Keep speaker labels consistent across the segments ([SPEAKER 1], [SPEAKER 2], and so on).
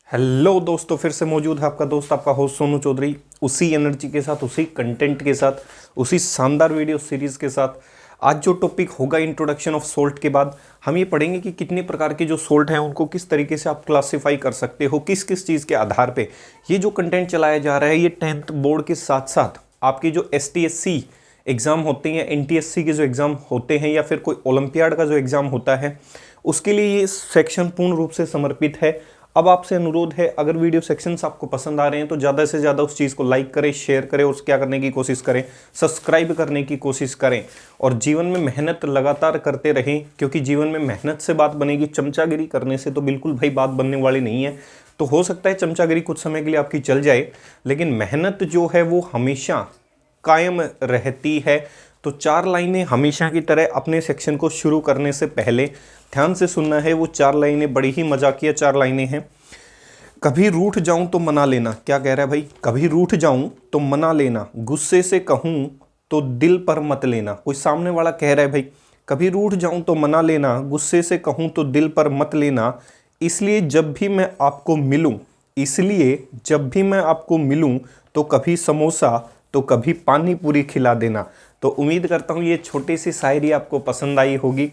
[SPEAKER 1] Hello दोस्तों, फिर से मौजूद है आपका दोस्त आपका होस्ट सोनू चौधरी, उसी एनर्जी के साथ, उसी कंटेंट के साथ, उसी शानदार वीडियो सीरीज के साथ। आज जो टॉपिक होगा इंट्रोडक्शन ऑफ सोल्ट के बाद हम ये पढ़ेंगे कि कितने प्रकार के जो सोल्ट हैं उनको किस तरीके से आप क्लासीफाई कर सकते हो, किस किस चीज़ के आधार पे ये जो कंटेंट चलाया जा रहा है। ये 10th बोर्ड के साथ साथ आपकी जो STSC एग्ज़ाम होते हैं, NTSC के जो एग्ज़ाम होते हैं, या फिर कोई ओलंपियाड का जो एग्ज़ाम होता है, उसके लिए ये सेक्शन पूर्ण रूप से समर्पित है। अब आपसे अनुरोध है, अगर वीडियो सेक्शंस आपको पसंद आ रहे हैं तो ज़्यादा से ज़्यादा उस चीज़ को लाइक करें, शेयर करें और क्या करने की कोशिश करें, सब्सक्राइब करने की कोशिश करें और जीवन में मेहनत लगातार करते रहें, क्योंकि जीवन में मेहनत से बात बनेगी। चमचागिरी करने से तो बिल्कुल भाई बात बनने वाली नहीं है। तो हो सकता है चमचागिरी कुछ समय के लिए आपकी चल जाए, लेकिन मेहनत जो है वो हमेशा कायम रहती है। तो 4 लाइनें हमेशा की तरह अपने सेक्शन को शुरू करने से पहले ध्यान से सुनना है। वो 4 लाइनें बड़ी ही मजाकिया 4 लाइनें हैं। कभी रूठ जाऊं तो मना लेना। क्या कह रहा है भाई? कभी रूठ जाऊं तो मना लेना, गुस्से से कहूं तो दिल पर मत लेना। कोई सामने वाला कह रहा है भाई कभी रूठ जाऊं तो मना लेना, गुस्से से कहूं तो दिल पर मत लेना, इसलिए जब भी मैं आपको मिलूं तो कभी समोसा तो कभी पानी पूरी खिला देना। तो उम्मीद करता हूँ ये छोटी सी शायरी आपको पसंद आई होगी।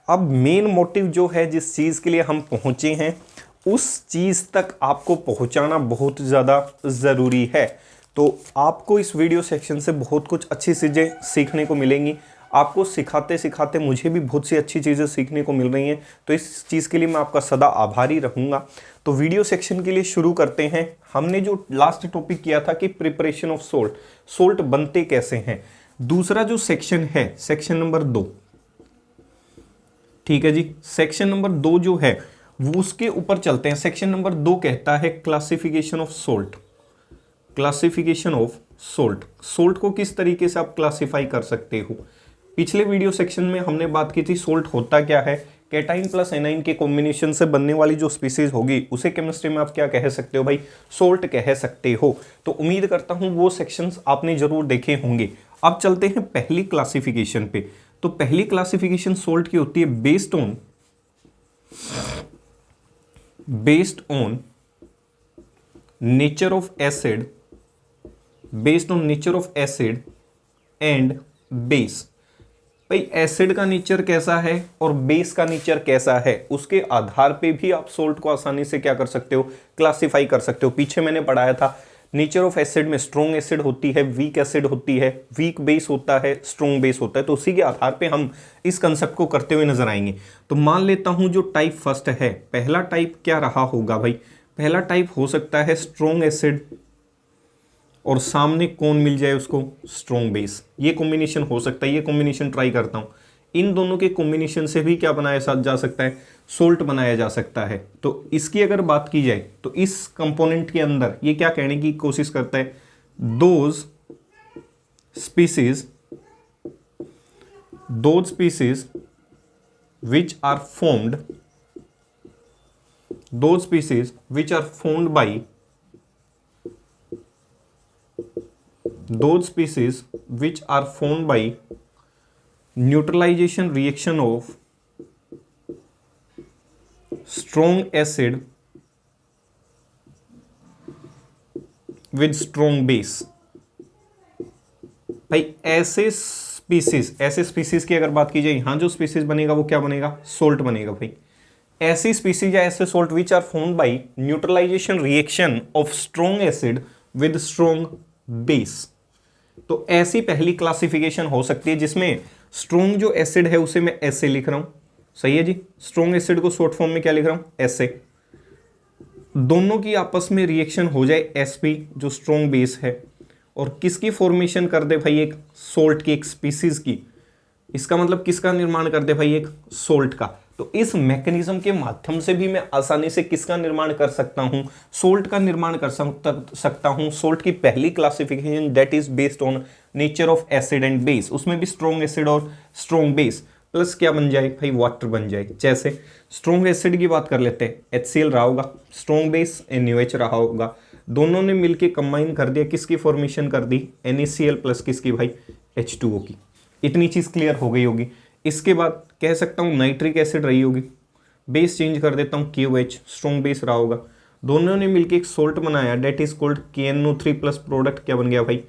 [SPEAKER 1] अब मेन मोटिव जो है, जिस चीज़ के लिए हम पहुँचे हैं, उस चीज़ तक आपको पहुँचाना बहुत ज़्यादा ज़रूरी है। तो आपको इस वीडियो सेक्शन से बहुत कुछ अच्छी चीज़ें सीखने को मिलेंगी। आपको सिखाते सिखाते मुझे भी बहुत सी अच्छी चीज़ें सीखने को मिल रही हैं। तो इस चीज़ के लिए मैं आपका सदा आभारी रहूँगा। तो वीडियो सेक्शन के लिए शुरू करते हैं। हमने जो लास्ट टॉपिक किया था कि प्रिपरेशन ऑफ सोल्ट, सोल्ट बनते कैसे हैं। दूसरा जो सेक्शन है, सेक्शन नंबर 2, ठीक है जी, सेक्शन नंबर 2 जो है वो उसके ऊपर चलते हैं। सेक्शन नंबर 2 कहता है classification of salt. Classification of salt, salt को किस तरीके से आप क्लासिफाई कर सकते हो। पिछले वीडियो सेक्शन में हमने बात की थी सोल्ट होता क्या है। कैटाइन प्लस एनाइन के कॉम्बिनेशन से बनने वाली जो स्पीसीज होगी उसे केमिस्ट्री में आप क्या कह सकते हो भाई? सोल्ट कह सकते हो। तो उम्मीद करता हूं वो सेक्शंस आपने जरूर देखे होंगे। अब चलते हैं पहली क्लासिफिकेशन पे। तो पहली क्लासिफिकेशन सोल्ट की होती है based on nature of acid and base. भाई एसिड का नेचर कैसा है और बेस का नेचर कैसा है, उसके आधार पे भी आप सोल्ट को आसानी से क्या कर सकते हो? क्लासिफाई कर सकते हो। पीछे मैंने पढ़ाया था नेचर ऑफ एसिड में स्ट्रॉन्ग एसिड होती है, वीक एसिड होती है, वीक बेस होता है, स्ट्रॉन्ग बेस होता है। तो उसी के आधार पे हम इस कंसेप्ट को करते हुए नजर आएंगे। तो मान लेता हूं जो टाइप फर्स्ट है, पहला टाइप क्या रहा होगा भाई? पहला टाइप हो सकता है स्ट्रॉन्ग एसिड और सामने कौन मिल जाए उसको? Strong base. ये कॉम्बिनेशन हो सकता है, ये कॉम्बिनेशन ट्राई करता हूं। इन दोनों के कॉम्बिनेशन से भी क्या बनाया जा सकता है? सोल्ट बनाया जा सकता है। तो इसकी अगर बात की जाए तो इस कंपोनेंट के अंदर ये क्या कहने की कोशिश करता है? Those species which are formed by neutralization reaction of strong acid with strong base। भाई ऐसे स्पीसीज की अगर बात की जाए, यहां जो स्पीसीज बनेगा वो क्या बनेगा? सोल्ट बनेगा भाई। ऐसी स्पीसीज या ऐसे salt which are formed by neutralisation reaction of strong acid with strong base. तो ऐसी पहली क्लासिफिकेशन हो सकती है जिसमें स्ट्रॉन्ग जो एसिड है उसे मैं ऐसे लिख रहा हूं। सही है जी, स्ट्रॉन्ग एसिड को शॉर्ट फॉर्म में क्या लिख रहा हूं? ऐसे। दोनों की आपस में रिएक्शन हो जाए sp जो स्ट्रॉन्ग बेस है, और किसकी फॉर्मेशन कर दे भाई? एक सोल्ट की, एक स्पीसीज की। इसका मतलब किसका निर्माण कर दे भाई? एक सोल्ट का। तो इस मैकेनिज्म के माध्यम से भी मैं आसानी से किसका निर्माण कर सकता हूं? सोल्ट का निर्माण कर सकता हूं। सोल्ट की पहली classification that is based on nature of acid and base, उसमें भी स्ट्रॉन्ग एसिड और स्ट्रॉन्ग बेस प्लस क्या बन जाए भाई? वाटर बन जाए। जैसे स्ट्रॉन्ग एसिड की बात कर लेते हैं, HCl रहा होगा, स्ट्रॉन्ग बेस NaOH रहा होगा, दोनों ने मिलके कंबाइन कर दिया, किसकी फॉर्मेशन कर दी? NaCl प्लस किसकी भाई? H2O की। इतनी चीज क्लियर हो गई होगी। इसके बाद कह सकता हूं नाइट्रिक एसिड रही होगी, बेस चेंज कर देता हूं KOH, स्ट्रॉन्ग बेस रहा होगा, दोनों ने मिलकर एक सोल्ट बनाया, that is called KNO3 plus product क्या बन गया भाई,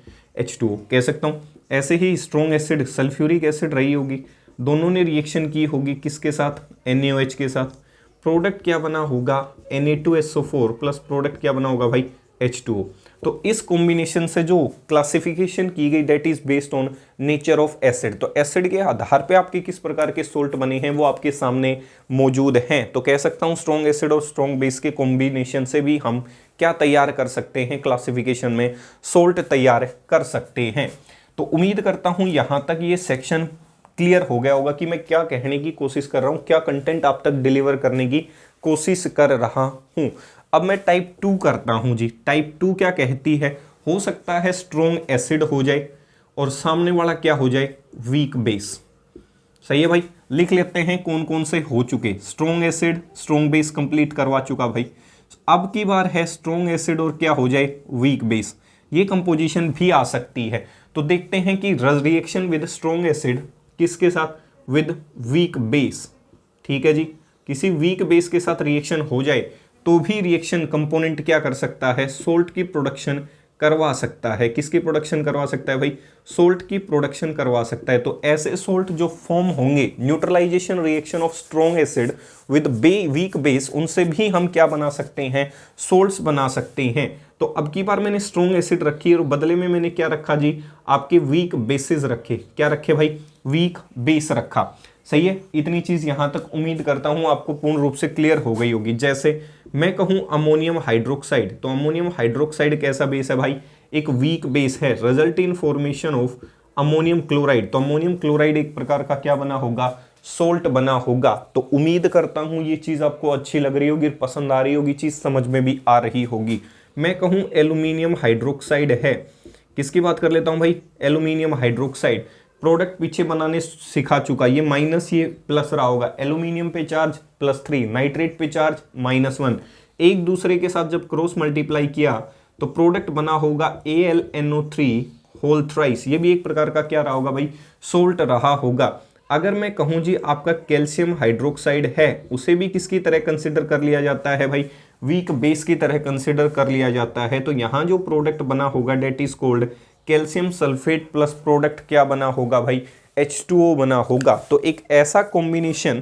[SPEAKER 1] H2O कह सकता हूँ। ऐसे ही स्ट्रॉन्ग एसिड सल्फ्यूरिक एसिड रही होगी, दोनों ने रिएक्शन की होगी किसके साथ, NaOH के साथ, प्रोडक्ट क्या बना होगा Na2SO4 प्लस प्रोडक्ट क्या बना होगा भाई, H2O। तो इस कॉम्बिनेशन से जो क्लासिफिकेशन की गई that is based on nature of acid, तो एसिड के आधार पे आपके किस प्रकार के सोल्ट बने हैं वो आपके सामने मौजूद हैं। तो कह सकता हूं स्ट्रॉन्ग एसिड और स्ट्रॉन्ग बेस के कॉम्बिनेशन से भी हम क्या तैयार कर सकते हैं, क्लासिफिकेशन में सोल्ट तैयार कर सकते हैं। तो उम्मीद करता हूं यहां तक ये सेक्शन क्लियर हो गया होगा कि मैं क्या कहने की कोशिश कर रहा हूं, क्या कंटेंट आप तक डिलीवर करने की कोशिश कर रहा हूं। अब मैं टाइप 2 करता हूं जी। टाइप 2 क्या कहती है, हो सकता है स्ट्रॉन्ग एसिड हो जाए और सामने वाला क्या हो जाए, वीक बेस। सही है भाई, लिख लेते हैं कौन कौन से हो चुके, strong acid strong base complete करवा चुका भाई। अब की बार है स्ट्रॉन्ग एसिड और क्या हो जाए, वीक बेस। ये कंपोजिशन भी आ सकती है। तो देखते हैं कि रिएक्शन विद स्ट्रॉन्ग एसिड किसके साथ, विद वीक बेस। ठीक है जी, किसी वीक बेस के साथ रिएक्शन हो जाए तो भी रिएक्शन कंपोनेंट क्या कर सकता है, सोल्ट की प्रोडक्शन करवा सकता है। किसकी प्रोडक्शन करवा सकता है भाई, सोल्ट की प्रोडक्शन करवा सकता है। तो ऐसे सोल्ट जो फॉर्म होंगे neutralisation reaction of strong acid with weak base, उनसे भी हम क्या बना सकते हैं, सोल्ट्स बना सकते हैं। तो अब की बार मैंने स्ट्रॉन्ग एसिड रखी और बदले में मैंने क्या रखा जी, आपके वीक बेसिस रखे। क्या रखे भाई, वीक बेस रखा। सही है, इतनी चीज यहां तक उम्मीद करता हूं आपको पूर्ण रूप से क्लियर हो गई होगी। जैसे मैं कहूं अमोनियम हाइड्रोक्साइड, तो अमोनियम हाइड्रोक्साइड कैसा बेस है भाई, एक वीक बेस है, result in formation of ammonium chloride. तो अमोनियम क्लोराइड एक प्रकार का क्या बना होगा, सोल्ट बना होगा। तो उम्मीद करता हूं ये चीज आपको अच्छी लग रही होगी, पसंद आ रही होगी, चीज समझ में भी आ रही होगी। मैं कहूं एल्यूमिनियम हाइड्रोक्साइड है, किसकी बात कर लेता हूं भाई, एल्यूमिनियम हाइड्रोक्साइड। प्रोडक्ट पीछे बनाने सिखा चुका, ये माइनस ये प्लस रहा होगा, एल्यूमिनियम पे चार्ज +3, नाइट्रेट पे चार्ज -1, एक दूसरे के साथ जब क्रॉस मल्टीप्लाई किया तो प्रोडक्ट बना होगा AlNO3 होल थ्राइस। ये भी एक प्रकार का क्या रहा होगा भाई, सोल्ट रहा होगा। अगर मैं कहूं जी आपका कैल्शियम हाइड्रोक्साइड है, उसे भी किसकी तरह कंसिडर कर लिया जाता है भाई, वीक बेस की तरह कंसिडर कर लिया जाता है। तो यहां जो प्रोडक्ट बना होगा that is called calcium sulphate plus product क्या बना होगा भाई, H2O बना होगा। तो एक ऐसा कॉम्बिनेशन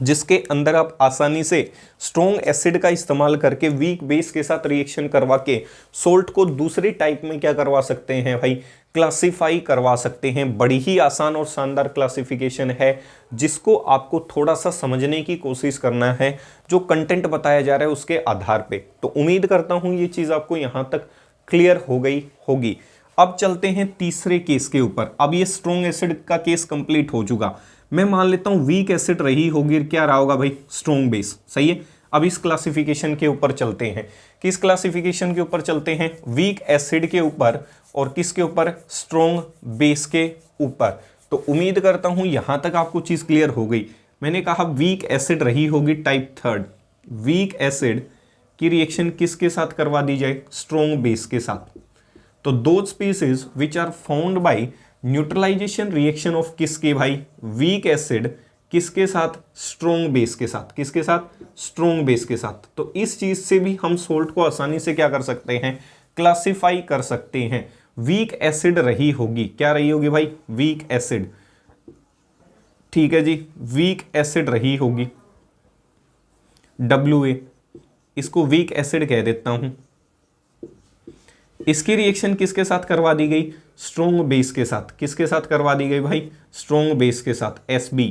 [SPEAKER 1] जिसके अंदर आप आसानी से स्ट्रॉन्ग एसिड का इस्तेमाल करके वीक बेस के साथ रिएक्शन करवा के सोल्ट को दूसरी टाइप में क्या करवा सकते हैं भाई, क्लासिफाई करवा सकते हैं। बड़ी ही आसान और शानदार क्लासिफिकेशन है जिसको आपको थोड़ा सा समझने की कोशिश करना है, जो कंटेंट बताया जा रहा है उसके आधार पे। तो उम्मीद करता हूं ये चीज आपको यहां तक क्लियर हो गई होगी। अब चलते हैं तीसरे केस के ऊपर। अब ये स्ट्रॉन्ग एसिड का केस कंप्लीट हो चुका, मैं मान लेता हूं वीक एसिड रही होगी, क्या रहा होगा भाई, स्ट्रॉन्ग बेस। सही है, अब इस क्लासिफिकेशन के ऊपर चलते हैं। किस क्लासिफिकेशन के ऊपर चलते हैं, वीक एसिड के ऊपर और किसके ऊपर, स्ट्रॉन्ग बेस के ऊपर। तो उम्मीद करता हूं यहां तक आपको चीज क्लियर हो गई। मैंने कहा वीक एसिड रही होगी टाइप 3, वीक एसिड की रिएक्शन किसके साथ करवा दी जाए, स्ट्रॉन्ग बेस के साथ। तो दो species which are found by neutralisation reaction of किसके भाई, वीक एसिड किसके साथ, स्ट्रॉन्ग बेस के साथ। किसके साथ, स्ट्रॉन्ग बेस के साथ। तो इस चीज से भी हम सोल्ट को आसानी से क्या कर सकते हैं, क्लासिफाई कर सकते हैं। वीक एसिड रही होगी, क्या रही होगी भाई, वीक एसिड। ठीक है जी, वीक एसिड रही होगी WA, इसको वीक एसिड कह देता हूं। इसकी रिएक्शन किसके साथ करवा दी गई, स्ट्रॉन्ग बेस के साथ। किसके साथ करवा दी गई भाई, स्ट्रॉन्ग बेस के साथ, SB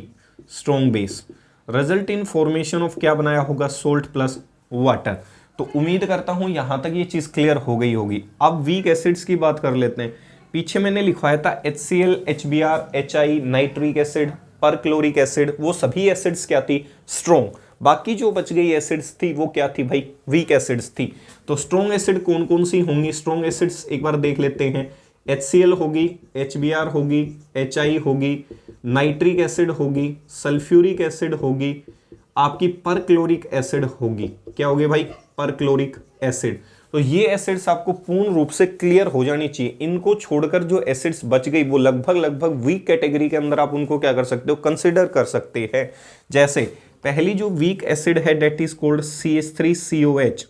[SPEAKER 1] strong base. Result in formation of क्या बनाया होगा, सोल्ट प्लस वाटर। तो उम्मीद करता हूं यहां तक ये चीज क्लियर हो गई होगी। अब वीक एसिड्स की बात कर लेते हैं। पीछे मैंने लिखवाया था HCl, HBr, HI, nitric acid, perchloric acid, वो सभी एसिड्स क्या थी, स्ट्रॉन्ग। बाकी जो बच गई एसिड्स थी वो क्या थी भाई, वीक एसिड्स थी। तो स्ट्रॉन्ग एसिड कौन कौन सी होंगी, स्ट्रॉन्ग एसिड्स एक बार देख लेते हैं। HCl होगी, HBr होगी, HI होगी, नाइट्रिक एसिड होगी, सल्फ्यूरिक एसिड होगी, आपकी परक्लोरिक एसिड होगी। क्या होगी भाई, परक्लोरिक एसिड। तो ये एसिड्स आपको पूर्ण रूप से क्लियर हो जानी चाहिए। इनको छोड़कर जो एसिड्स बच गई वो लगभग वीक कैटेगरी के अंदर आप उनको क्या कर सकते हो, कंसिडर कर सकते हैं। जैसे पहली जो वीक एसिड है डेट इज कॉल्ड CH3COH,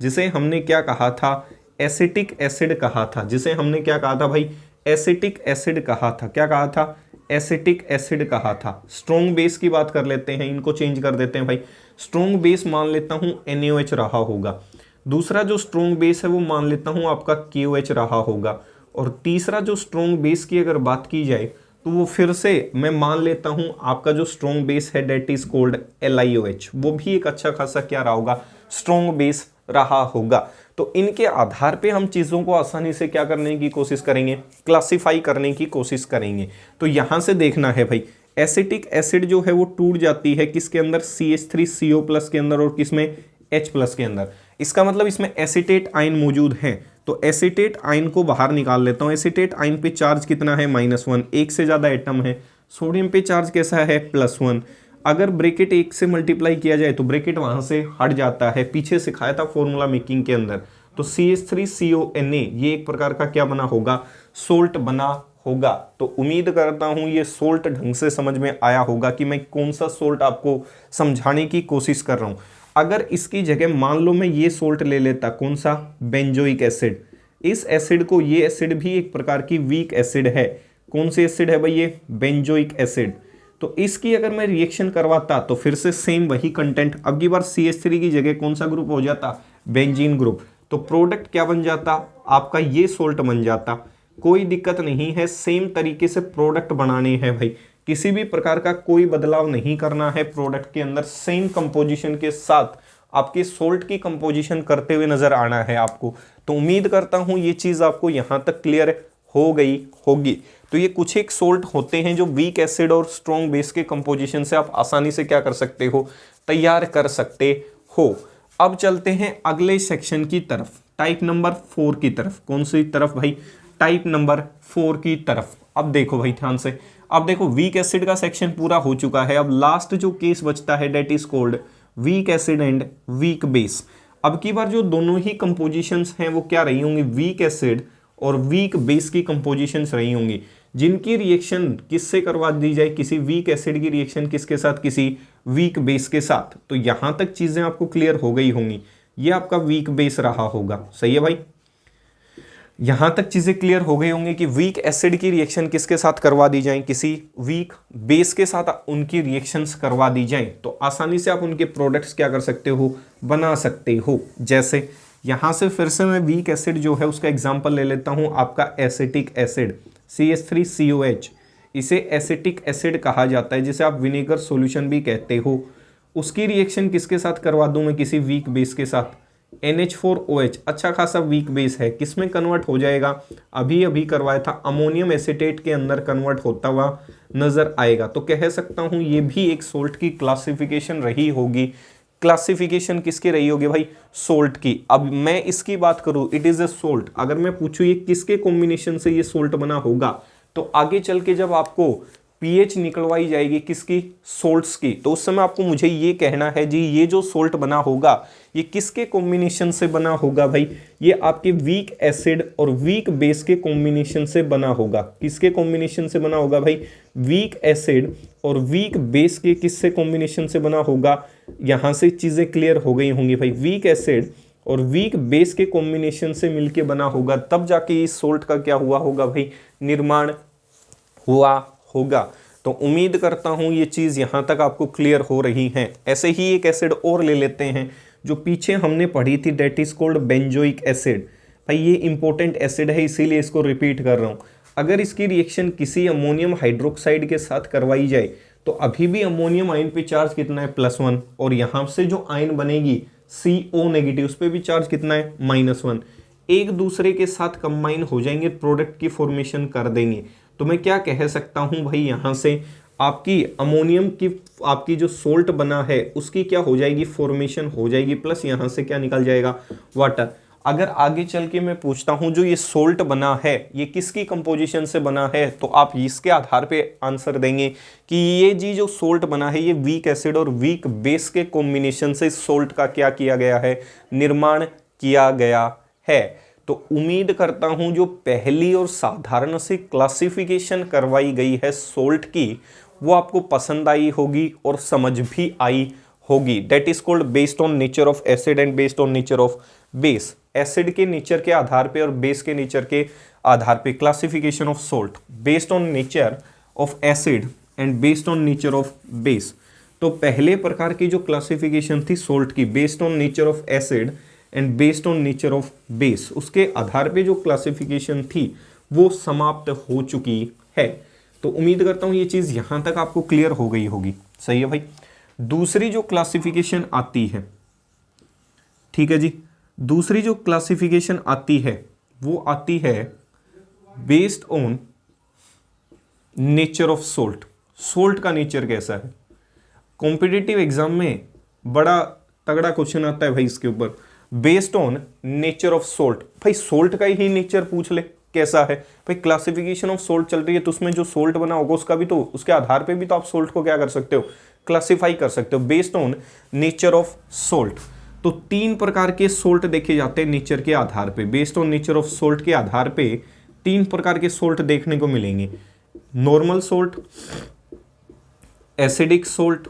[SPEAKER 1] जिसे हमने क्या कहा था, एसिटिक एसिड कहा था, जिसे हमने क्या कहा था भाई, एसिटिक एसिड कहा था। क्या कहा था, एसिटिक एसिड कहा था। स्ट्रॉन्ग बेस की बात कर लेते हैं, इनको चेंज कर देते हैं भाई। स्ट्रॉन्ग बेस मान लेता हूं NaOH रहा होगा, दूसरा जो स्ट्रॉन्ग बेस है वो मान लेता हूं आपका KOH रहा होगा, और तीसरा जो स्ट्रॉन्ग बेस की अगर बात की जाए तो वो फिर से मैं मान लेता हूं आपका जो स्ट्रॉन्ग बेस है डेट इज कोल्ड LiOH, वो भी एक अच्छा खासा क्या रहा होगा, स्ट्रॉन्ग बेस रहा होगा। तो इनके आधार पे हम चीज़ों को आसानी से क्या करने की कोशिश करेंगे, क्लासिफाई करने की कोशिश करेंगे। तो यहाँ से देखना है भाई, एसिटिक एसिड जो है वो टूट जाती है किसके अंदर, CH3CO+ के अंदर, और किसमें, H+ के अंदर। इसका मतलब इसमें एसिटेट आयन मौजूद है, तो एसिटेट आयन को बाहर निकाल लेता हूँ। एसिटेट आयन पे चार्ज कितना है, -1, एक से ज़्यादा एटम है। सोडियम पे चार्ज कैसा है, +1। अगर ब्रैकेट 1 से मल्टीप्लाई किया जाए तो ब्रैकेट वहाँ से हट जाता है, पीछे सिखाया था फॉर्मूला मेकिंग के अंदर। तो CH3CONa ये एक प्रकार का क्या बना होगा, सोल्ट बना होगा। तो उम्मीद करता हूँ ये सोल्ट ढंग से समझ में आया होगा कि मैं कौन सा सोल्ट आपको समझाने की कोशिश कर रहा हूँ। अगर इसकी जगह मान लो मैं ये सोल्ट ले लेता, कौन सा, बेंजोइक एसिड। इस एसिड को, ये एसिड भी एक प्रकार की वीक एसिड है। कौन सी एसिड है भाई, ये बेंजोइक एसिड। तो इसकी अगर मैं रिएक्शन करवाता तो फिर से सेम वही कंटेंट, अब की बार CH3 की जगह कौन सा ग्रुप हो जाता, बेंजीन ग्रुप। तो प्रोडक्ट क्या बन जाता आपका, ये सोल्ट बन जाता। कोई दिक्कत नहीं है, सेम तरीके से प्रोडक्ट बनाने हैं भाई, किसी भी प्रकार का कोई बदलाव नहीं करना है प्रोडक्ट के अंदर। सेम कंपोजिशन के साथ आपके सोल्ट की कंपोजिशन करते हुए नजर आना है आपको। तो उम्मीद करता हूं ये चीज आपको यहां तक क्लियर हो गई होगी। तो ये कुछ एक सोल्ट होते हैं जो वीक एसिड और स्ट्रॉन्ग बेस के कंपोजिशन से आप आसानी से क्या कर सकते हो, तैयार कर सकते हो। अब चलते हैं अगले सेक्शन की तरफ, टाइप नंबर 4 की तरफ। कौन सी तरफ भाई, टाइप नंबर 4 की तरफ। अब देखो भाई ध्यान से, अब देखो वीक एसिड का सेक्शन पूरा हो चुका है। अब लास्ट जो केस बचता है that is called weak acid and weak base. अब की बार जो दोनों ही कंपोजिशंस हैं वो क्या रही होंगी, वीक एसिड और वीक बेस की कंपोजिशंस रही होंगी, जिनकी रिएक्शन किससे करवा दी जाए, किसी वीक एसिड की रिएक्शन किसके साथ, किसी वीक बेस के साथ। तो यहां तक चीजें आपको क्लियर हो गई होंगी, ये आपका वीक बेस रहा होगा, सही है भाई। यहां तक चीजें क्लियर हो गई होंगी कि वीक एसिड की रिएक्शन किसके साथ करवा दी जाए, किसी वीक बेस के साथ उनकी रिएक्शंस करवा दी जाए, तो आसानी से आप उनके प्रोडक्ट्स क्या कर सकते हो, बना सकते हो। जैसे यहां से फिर से मैं वीक एसिड जो है उसका एग्जांपल ले लेता हूं, आपका एसिटिक एसिड CH3COH, इसे एसिटिक एसिड कहा जाता है, जिसे आप विनेगर सॉल्यूशन भी कहते हो। उसकी रिएक्शन किसके साथ करवा दूं मैं, किसी वीक बेस के साथ, NH4OH, अच्छा खासा वीक बेस है, किसमें कन्वर्ट हो जाएगा, अभी अभी करवाया था अमोनियम एसिटेट के अंदर कन्वर्ट होता हुआ नजर आएगा। तो कह सकता हूं ये भी एक सोल्ट की क्लासिफिकेशन रही होगी। क्लासिफिकेशन किसकी रही होगी भाई, सोल्ट की। अब मैं इसकी बात करूं, इट इज ए सोल्ट, अगर मैं पूछूं ये किसके कॉम्बिनेशन से ये सोल्ट बना होगा, तो आगे चल के जब आपको पीएच निकलवाई जाएगी किसकी, सोल्ट्स की, तो उस समय आपको मुझे ये कहना है जी ये जो सोल्ट बना होगा ये किसके कॉम्बिनेशन से बना होगा भाई, ये आपके वीक एसिड और वीक बेस के कॉम्बिनेशन से बना होगा। किसके कॉम्बिनेशन से बना होगा भाई, वीक एसिड और वीक बेस के किससे कॉम्बिनेशन से बना होगा। यहां से चीजें क्लियर हो गई होंगी भाई, वीक एसिड और वीक बेस के कॉम्बिनेशन से मिलके बना होगा, तब जाके इस सोल्ट का क्या हुआ होगा भाई, निर्माण हुआ होगा। तो उम्मीद करता हूं ये चीज यहां तक आपको क्लियर हो रही है। ऐसे ही एक एसिड और ले लेते हैं जो पीछे हमने पढ़ी थी, that is called benzoic acid. भाई ये इंपॉर्टेंट एसिड है इसीलिए इसको रिपीट कर रहा हूं। अगर इसकी रिएक्शन किसी अमोनियम हाइड्रोक्साइड के साथ करवाई जाए तो अभी भी अमोनियम आयन पे चार्ज कितना है, +1, और यहां से जो आयन बनेगी CO नेगेटिव, उस पर भी चार्ज कितना है, -1, एक दूसरे के साथ कंबाइन हो जाएंगे, प्रोडक्ट की फॉर्मेशन कर देंगे। तो मैं क्या कह सकता हूं भाई, यहां से आपकी अमोनियम की आपकी जो सोल्ट बना है उसकी क्या हो जाएगी, फॉर्मेशन हो जाएगी, प्लस यहां से क्या निकल जाएगा, वाटर। अगर आगे चल के मैं पूछता हूं जो ये सोल्ट बना है ये किसकी कंपोजिशन से बना है, तो आप इसके आधार पे आंसर देंगे कि ये जी जो सोल्ट बना है ये वीक एसिड और वीक बेस के कॉम्बिनेशन से सोल्ट का क्या किया गया है, निर्माण किया गया है। तो उम्मीद करता हूं जो पहली और साधारण सी क्लासिफिकेशन करवाई गई है सोल्ट की वो आपको पसंद आई होगी और समझ भी आई होगी। That is called based on nature of acid and based on nature of base, acid के नेचर के आधार पे और बेस के नेचर के आधार पे classification of salt based on nature of acid and based on nature of base. तो पहले प्रकार की जो क्लासिफिकेशन थी सोल्ट की based on nature of acid and based on nature of base, उसके आधार पे जो क्लासिफिकेशन थी वो समाप्त हो चुकी है। तो उम्मीद करता हूं ये चीज यहां तक आपको क्लियर हो गई होगी। सही है भाई। दूसरी जो क्लासिफिकेशन आती है, ठीक है जी, दूसरी जो क्लासिफिकेशन आती है वो आती है based on nature of salt. Salt का नेचर कैसा है। कॉम्पिटिटिव एग्जाम में बड़ा तगड़ा क्वेश्चन आता है भाई इसके ऊपर, based on nature of salt. भाई सोल्ट का ही नेचर पूछ ले कैसा है। भाई क्लासिफिकेशन ऑफ सोल्ट चल रही है तो उसमें जो सोल्ट बना होगा उसका भी तो, उसके आधार पे भी तो आप सोल्ट को क्या कर सकते हो, क्लासिफाई कर सकते हो based on nature of salt. तो 3 प्रकार के सोल्ट देखे जाते हैं नेचर के आधार पे। Based on nature of salt के आधार पे 3 प्रकार के सोल्ट देखने को मिलेंगे, नॉर्मल सोल्ट, एसिडिक सोल्ट,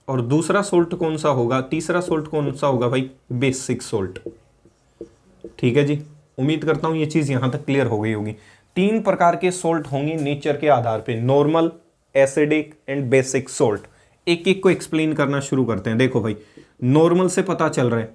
[SPEAKER 1] और दूसरा सोल्ट कौन सा होगा, तीसरा सोल्ट कौन सा होगा भाई, बेसिक सोल्ट। ठीक है जी, उम्मीद करता हूं ये चीज यहां तक क्लियर हो गई होगी। 3 प्रकार के सोल्ट होंगे नेचर के आधार पे, normal, acidic and basic salt. एक एक को एक्सप्लेन करना शुरू करते हैं। देखो भाई, नॉर्मल से पता चल रहा है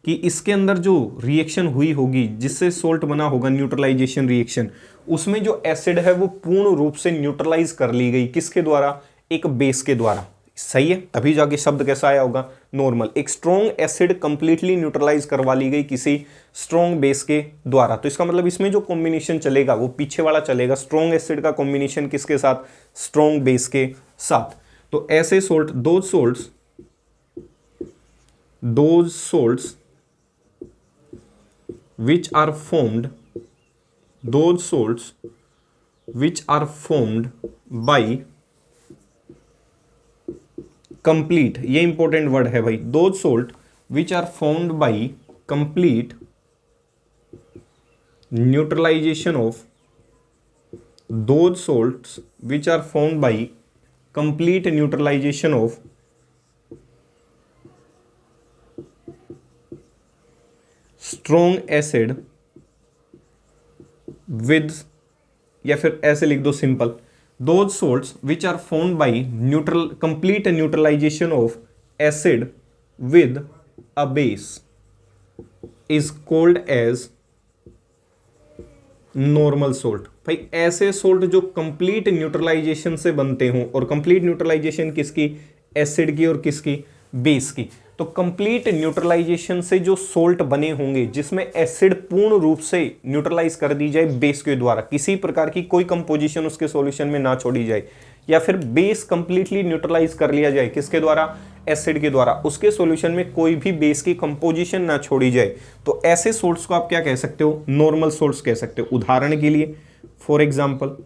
[SPEAKER 1] कि इसके अंदर जो रिएक्शन हुई होगी जिससे सोल्ट बना होगा, न्यूट्रलाइजेशन रिएक्शन, उसमें जो एसिड है वो पूर्ण रूप से न्यूट्रलाइज कर ली गई, किसके द्वारा, एक बेस के द्वारा। सही है, तभी जाके शब्द कैसा आया होगा, नॉर्मल। एक स्ट्रॉन्ग एसिड कंप्लीटली न्यूट्रलाइज करवा ली गई किसी स्ट्रॉन्ग बेस के द्वारा। तो इसका मतलब इसमें जो कॉम्बिनेशन चलेगा वो पीछे वाला चलेगा, स्ट्रॉन्ग एसिड का कॉम्बिनेशन किसके साथ, स्ट्रॉन्ग बेस के साथ। तो ऐसे salt, those salts which are formed by complete, ये इंपॉर्टेंट वर्ड है भाई, those salt which are formed by complete neutralization of, those salts which are formed by complete neutralization of strong acid with, या फिर ऐसे लिख दो simple, those salts which are formed by complete neutralization of acid with a base is called as normal salt। भाई ऐसे salt जो complete neutralisation से बनते हों, और कंप्लीट न्यूट्रलाइजेशन किसकी, एसिड की और किसकी, बेस की। तो कंप्लीट न्यूट्रलाइजेशन से जो सोल्ट बने होंगे जिसमें एसिड पूर्ण रूप से न्यूट्रलाइज कर दी जाए बेस के द्वारा, किसी प्रकार की कोई कंपोजिशन उसके सॉल्यूशन में ना छोड़ी जाए, या फिर बेस कंप्लीटली न्यूट्रलाइज कर लिया जाए किसके द्वारा, एसिड के द्वारा, उसके सॉल्यूशन में कोई भी बेस की कंपोजिशन ना छोड़ी जाए, तो ऐसे सोल्ट्स को आप क्या कह सकते हो, नॉर्मल सोल्ट्स कह सकते हो। उदाहरण के लिए फॉर एग्जांपल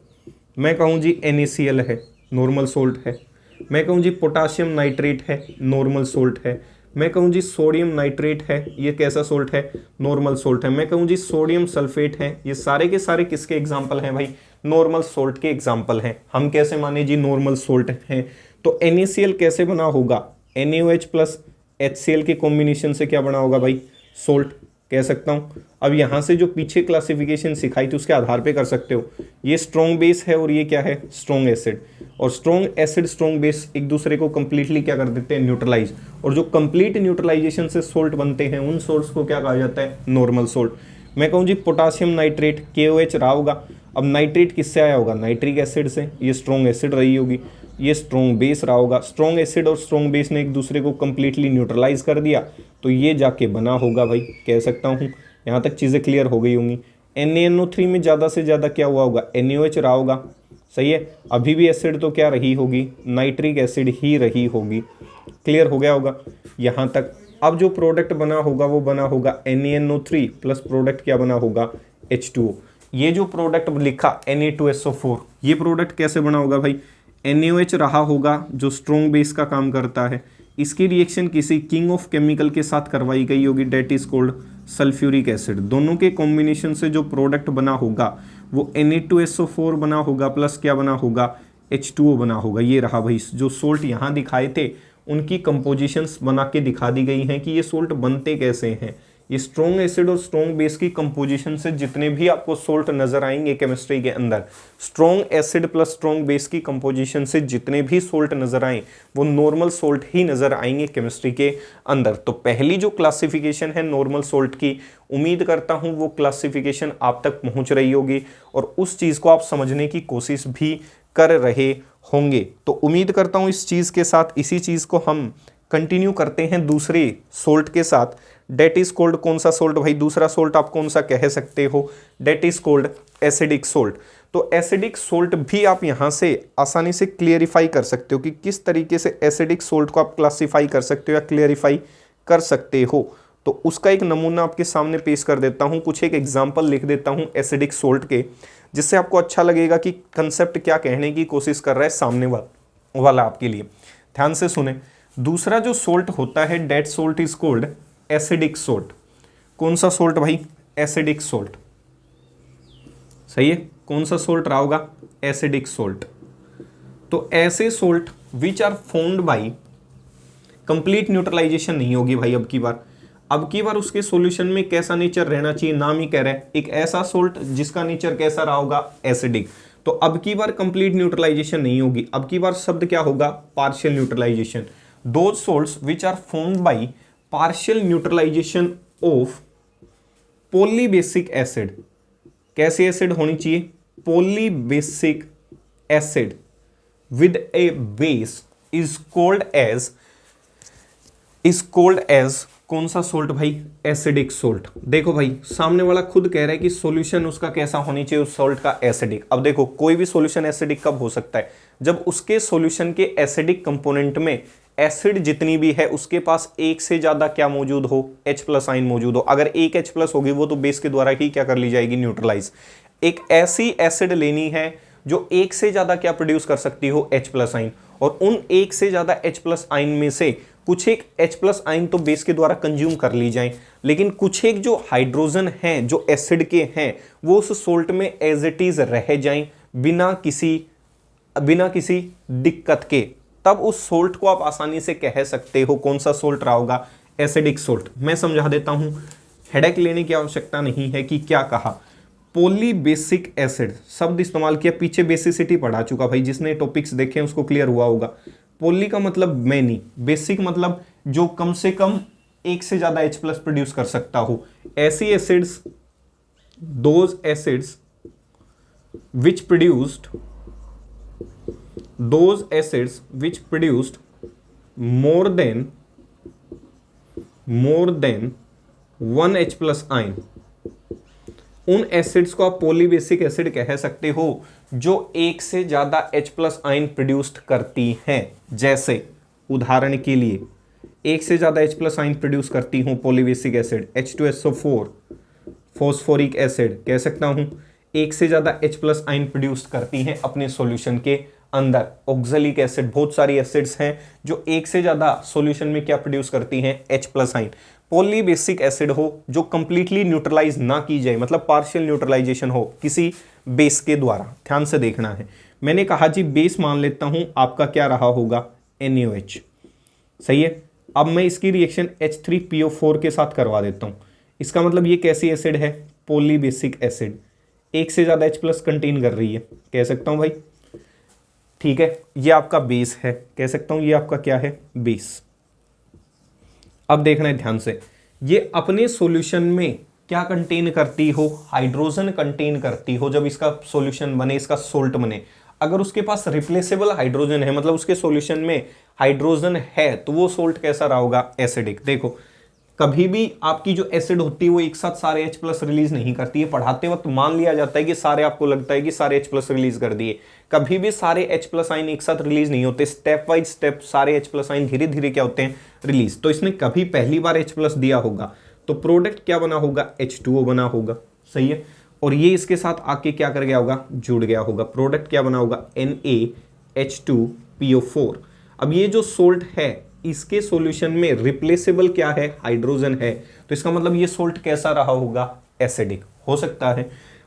[SPEAKER 1] मैं कहूँ जी NaCl है, नॉर्मल सोल्ट है। मैं कहूँ जी पोटाशियम नाइट्रेट है, नॉर्मल सोल्ट है। मैं कहूँ जी सोडियम नाइट्रेट है, ये कैसा सोल्ट है, नॉर्मल सोल्ट है। मैं कहूँ जी सोडियम सल्फेट है, ये सारे के सारे किसके एग्जाम्पल हैं भाई, नॉर्मल सोल्ट के एग्जाम्पल हैं। हम कैसे माने जी, नॉर्मल सोल्ट हैं। तो NaCl कैसे बना होगा, NaOH प्लस HCl के कॉम्बिनेशन से क्या बना होगा भाई, सोल्ट कह सकता हूँ। अब यहाँ से जो पीछे क्लासिफिकेशन सिखाई थी उसके आधार पे कर सकते हो, ये स्ट्रॉन्ग बेस है और ये क्या है, स्ट्रॉन्ग एसिड। और स्ट्रॉन्ग एसिड स्ट्रॉन्ग बेस एक दूसरे को कंप्लीटली क्या कर देते हैं, न्यूट्रलाइज। और जो कंप्लीट न्यूट्रलाइजेशन से सोल्ट बनते हैं उन सोल्ट्स को क्या कहा जाता है, नॉर्मल सोल्ट। मैं कहूँ जी पोटाशियम नाइट्रेट, KOH रहा होगा। अब नाइट्रेट किससे आया होगा, नाइट्रिक एसिड से, ये स्ट्रॉन्ग एसिड रही होगी, ये स्ट्रॉन्ग बेस रहा होगा। स्ट्रॉन्ग एसिड और स्ट्रॉन्ग बेस ने एक दूसरे को कंप्लीटली न्यूट्रलाइज कर दिया, तो ये जाके बना होगा भाई, कह सकता हूँ। यहाँ तक चीज़ें क्लियर हो गई होंगी। NaNO3 में ज़्यादा से ज़्यादा क्या हुआ होगा, NaOH रहा होगा। सही है, अभी भी एसिड तो क्या रही होगी, नाइट्रिक एसिड ही रही होगी। क्लियर हो गया होगा यहाँ तक। अब जो प्रोडक्ट बना होगा वो बना होगा NaNO3 प्लस प्रोडक्ट क्या बना होगा, H2O। ये जो प्रोडक्ट लिखा Na2SO4, ये प्रोडक्ट कैसे बना होगा भाई, NaOH रहा होगा जो स्ट्रॉन्ग बेस का काम करता है। इसकी रिएक्शन किसी किंग ऑफ केमिकल के साथ करवाई गई होगी, that is called sulphuric acid. दोनों के कॉम्बिनेशन से जो प्रोडक्ट बना होगा वो Na2SO4 बना होगा प्लस क्या बना होगा, H2O बना होगा। ये रहा भाई, जो सोल्ट यहाँ दिखाए थे उनकी कंपोजिशंस बना के दिखा दी गई हैं कि ये सोल्ट बनते कैसे हैं। ये स्ट्रॉन्ग एसिड और स्ट्रॉन्ग बेस की कंपोजिशन से जितने भी आपको सोल्ट नजर आएंगे केमिस्ट्री के अंदर, strong acid plus strong base की कंपोजिशन से जितने भी सोल्ट नजर आए वो नॉर्मल सोल्ट ही नजर आएंगे केमिस्ट्री के अंदर। तो पहली जो क्लासिफिकेशन है नॉर्मल सोल्ट की, उम्मीद करता हूं वो क्लासिफिकेशन आप तक पहुंच रही होगी और उस चीज को आप समझने की कोशिश भी कर रहे होंगे। तो उम्मीद करता हूं इस चीज के साथ, इसी चीज को हम कंटिन्यू करते हैं दूसरे सोल्ट के साथ। डेट इज कोल्ड, कौन सा सोल्ट भाई? दूसरा सोल्ट आप कौन सा कह सकते हो? That is called acidic salt. तो एसिडिक सोल्ट भी आप यहां से आसानी से क्लियरिफाई कर सकते हो कि किस तरीके से एसिडिक सोल्ट को आप क्लासिफाई कर सकते हो या क्लियरिफाई कर सकते हो। तो उसका एक नमूना आपके सामने पेश कर देता हूं, कुछ एक एग्जाम्पल लिख देता हूं एसिडिक सोल्ट के, जिससे आपको अच्छा लगेगा कि कंसेप्ट क्या कहने की कोशिश कर रहा है सामने वाला आपके लिए। ध्यान से सुने। दूसरा जो सोल्ट होता है that salt is called acidic salt. कौन सा सोल्ट भाई? Acidic salt. सही है, कौन सा सोल्ट रहा होगा? Acidic salt. तो ऐसे salt which are formed by, complete neutralisation नहीं होगी भाई अब की बार उसके सॉल्यूशन में कैसा नेचर रहना चाहिए? नाम ही कह रहा है एक ऐसा सोल्ट जिसका नेचर कैसा रहा होगा? एसिडिक। तो अब की बार कंप्लीट न्यूट्रलाइजेशन नहीं होगी, अब की बार शब्द क्या होगा? Partial neutralisation. Those salts which are formed by partial neutralisation of polybasic acid. कैसी एसिड होनी चाहिए? Polybasic acid with a base is called as कौन सा सोल्ट भाई? Acidic salt. देखो भाई सामने वाला खुद कह रहा है कि सॉल्यूशन उसका कैसा होनी चाहिए उस सोल्ट का? एसिडिक। अब देखो कोई भी सॉल्यूशन एसिडिक कब हो सकता है? जब उसके सॉल्यूशन के एसिडिक कंपोनेंट में एसिड जितनी भी है उसके पास एक से ज्यादा क्या मौजूद हो? H प्लस आइन मौजूद हो। अगर एक H प्लस होगी वो तो बेस के द्वारा ही क्या कर ली जाएगी? न्यूट्रलाइज। एक ऐसी एसिड लेनी है जो एक से ज्यादा क्या प्रोड्यूस कर सकती हो? H प्लस आइन। और उन एक से ज्यादा H प्लस आइन में से कुछ एक H प्लस आइन तो बेस के द्वारा कंज्यूम कर ली जाए, लेकिन कुछ एक जो हाइड्रोजन हैं जो एसिड के हैं वो उस सोल्ट में एज इट इज रह जाएं बिना किसी दिक्कत के। तब उस सोल्ट को आप आसानी से कह सकते हो कौन सा सोल्ट रहा होगा? Acidic salt. मैं समझा देता हूं, हेडेक लेने की आवश्यकता नहीं है कि क्या कहा। पॉलीबेसिक एसिड शब्द इस्तेमाल किया, पीछे बेसिसिटी पढ़ा चुका भाई, जिसने टॉपिक्स देखे उसको क्लियर हुआ होगा। पॉली का मतलब मैनी, बेसिक मतलब जो कम से कम एक से ज्यादा H प्लस प्रोड्यूस कर सकता हो। ऐसी acids, those acids which produced more than 1 H plus आइन, उन एसिड्स को आप पॉलीबेसिक एसिड कह सकते हो जो एक से ज्यादा H प्लस आइन प्रोड्यूस्ड करती हैं। जैसे उदाहरण के लिए एक से ज्यादा H प्लस आइन प्रोड्यूस करती हूं polybasic acid, H2SO4 phosphoric acid कह सकता हूं, एक से ज्यादा H प्लस आइन प्रोड्यूस करती हैं अपने सॉल्यूशन के अंदर। ऑक्जेलिक एसिड, बहुत सारी एसिड्स हैं जो एक से ज्यादा सॉल्यूशन में क्या प्रोड्यूस करती हैं? H प्लस आइन। पॉलीबेसिक एसिड हो जो कंप्लीटली न्यूट्रलाइज ना की जाए, मतलब पार्शियल न्यूट्रलाइजेशन हो किसी बेस के द्वारा। ध्यान से देखना है, मैंने कहा जी बेस मान लेता हूं आपका क्या रहा होगा? NaOH। सही है। अब मैं इसकी रिएक्शन H3PO4 के साथ करवा देता हूं। इसका मतलब ये कैसी एसिड है? पॉलीबेसिक एसिड, एक से ज्यादा H प्लस कंटेन कर रही है, कह सकता हूं भाई। ठीक है, ये आपका बेस है, कह सकता हूं ये आपका क्या है? बेस। अब देखना है ध्यान से, ये अपने सॉल्यूशन में क्या कंटेन करती हो? हाइड्रोजन कंटेन करती हो। जब इसका सॉल्यूशन बने, इसका सोल्ट बने, अगर उसके पास रिप्लेसेबल हाइड्रोजन है, मतलब उसके सॉल्यूशन में हाइड्रोजन है, तो वो सोल्ट कैसा रहा होगा? एसिडिक। देखो कभी भी आपकी जो एसिड होती है वो एक साथ सारे H प्लस रिलीज नहीं करती है। पढ़ाते वक्त मान लिया जाता है कि सारे, आपको लगता है कि सारे H प्लस रिलीज कर दिए, कभी भी सारे H प्लस आइन एक साथ रिलीज नहीं होते। स्टेप बाइज स्टेप सारे H प्लस आइन धीरे धीरे क्या होते हैं? रिलीज। तो इसने कभी पहली बार H प्लस दिया होगा तो प्रोडक्ट क्या बना होगा? H2O बना होगा। सही है। और ये इसके साथ आके क्या कर गया होगा? जुड़ गया होगा। प्रोडक्ट क्या बना होगा? NaH2PO4। अब ये जो सोल्ट है इसके सॉल्यूशन में रिप्लेसेबल क्या है? हाइड्रोजन है। तो इसका मतलब ये सोल्ट कैसा रहा होगा? एसिडिक।